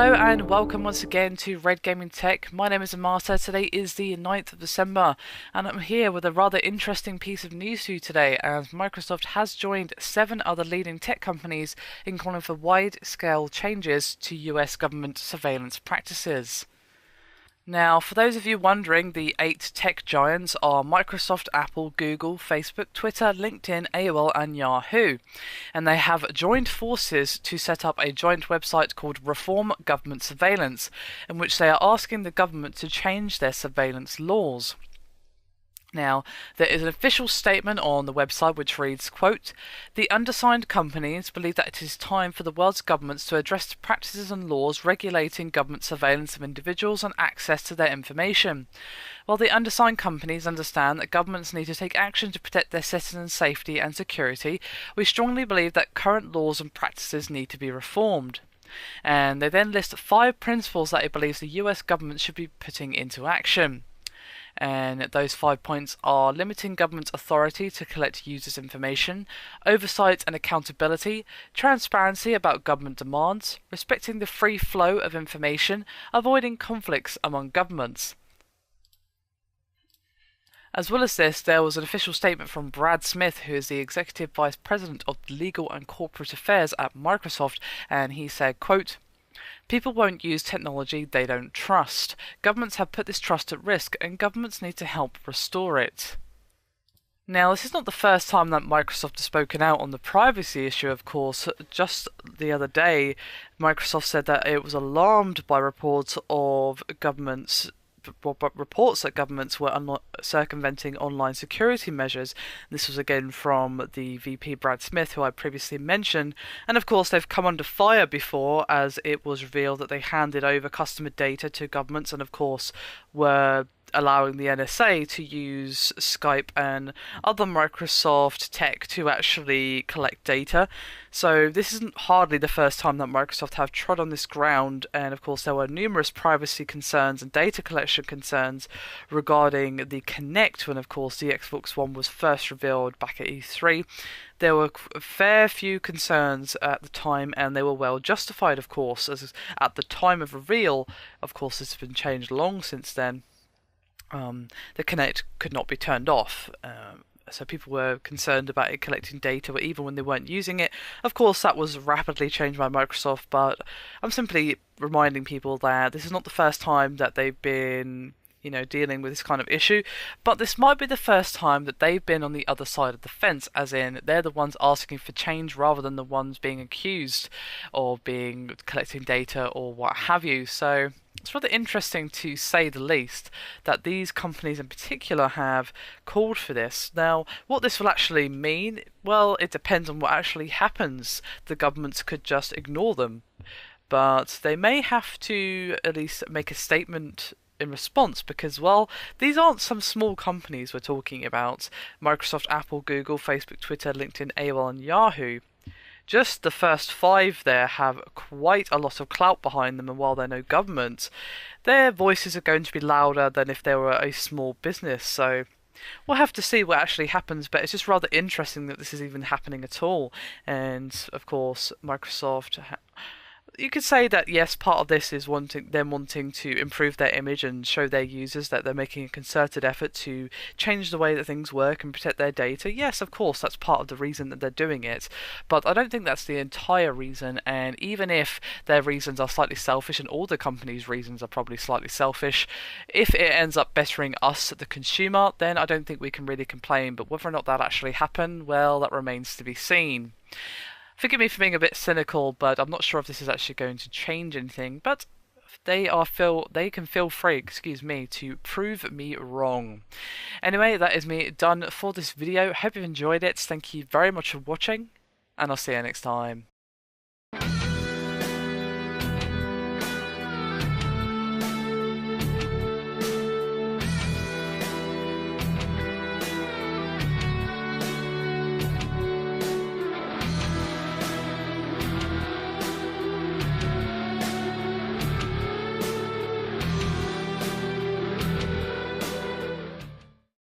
Hello and welcome once again to Red Gaming Tech. My name is Amata. Today is the 9th of December and I'm here with a rather interesting piece of news for you today, as Microsoft has joined 7 other leading tech companies in calling for wide-scale changes to US government surveillance practices. Now, for those of you wondering, the 8 tech giants are Microsoft, Apple, Google, Facebook, Twitter, LinkedIn, AOL and Yahoo. And they have joined forces to set up a joint website called Reform Government Surveillance, in which they are asking the government to change their surveillance laws. Now, there is an official statement on the website which reads, quote, "The undersigned companies believe that it is time for the world's governments to address the practices and laws regulating government surveillance of individuals and access to their information. While the undersigned companies understand that governments need to take action to protect their citizens' safety and security, we strongly believe that current laws and practices need to be reformed." And they then list 5 principles that it believes the US government should be putting into action. And those 5 points are limiting government authority to collect users' information, oversight and accountability, transparency about government demands, respecting the free flow of information, avoiding conflicts among governments. As well as this, there was an official statement from Brad Smith, who is the Executive Vice President of Legal and Corporate Affairs at Microsoft, and he said, quote, "People won't use technology they don't trust. Governments have put this trust at risk, and governments need to help restore it." Now, this is not the first time that Microsoft has spoken out on the privacy issue, of course. Just the other day, Microsoft said that it was alarmed by reports that governments were circumventing online security measures. This was again from the VP Brad Smith, who I previously mentioned, and of course they've come under fire before, as it was revealed that they handed over customer data to governments and of course were allowing the NSA to use Skype and other Microsoft tech to actually collect data. So this isn't hardly the first time that Microsoft have trod on this ground, and of course there were numerous privacy concerns and data collection concerns regarding the Kinect when of course the Xbox One was first revealed back at E3. There were a fair few concerns at the time, and they were well justified, of course, as at the time of reveal. Of course this has been changed long since then. The Kinect could not be turned off, so people were concerned about it collecting data even when they weren't using it. Of course, that was rapidly changed by Microsoft, but I'm simply reminding people that this is not the first time that they've been, dealing with this kind of issue, but this might be the first time that they've been on the other side of the fence, as in they're the ones asking for change rather than the ones being accused of collecting data or what have you. So it's rather interesting, to say the least, that these companies in particular have called for this. Now, what this will actually mean, well, it depends on what actually happens. The governments could just ignore them, but they may have to at least make a statement in response, because, well, these aren't some small companies we're talking about. Microsoft, Apple, Google, Facebook, Twitter, LinkedIn, AOL and Yahoo. Just the first 5 there have quite a lot of clout behind them, and while they're no government, their voices are going to be louder than if they were a small business. So we'll have to see what actually happens, but it's just rather interesting that this is even happening at all. And of course, Microsoft, you could say that yes, part of this is them wanting to improve their image and show their users that they're making a concerted effort to change the way that things work and protect their data. Yes, of course, that's part of the reason that they're doing it, but I don't think that's the entire reason. And even if their reasons are slightly selfish, and all the companies' reasons are probably slightly selfish, if it ends up bettering us, the consumer, then I don't think we can really complain. But whether or not that actually happened, well, that remains to be seen. Forgive me for being a bit cynical, but I'm not sure if this is actually going to change anything, but they can feel free, to prove me wrong. Anyway, that is me done for this video. Hope you've enjoyed it. Thank you very much for watching, and I'll see you next time.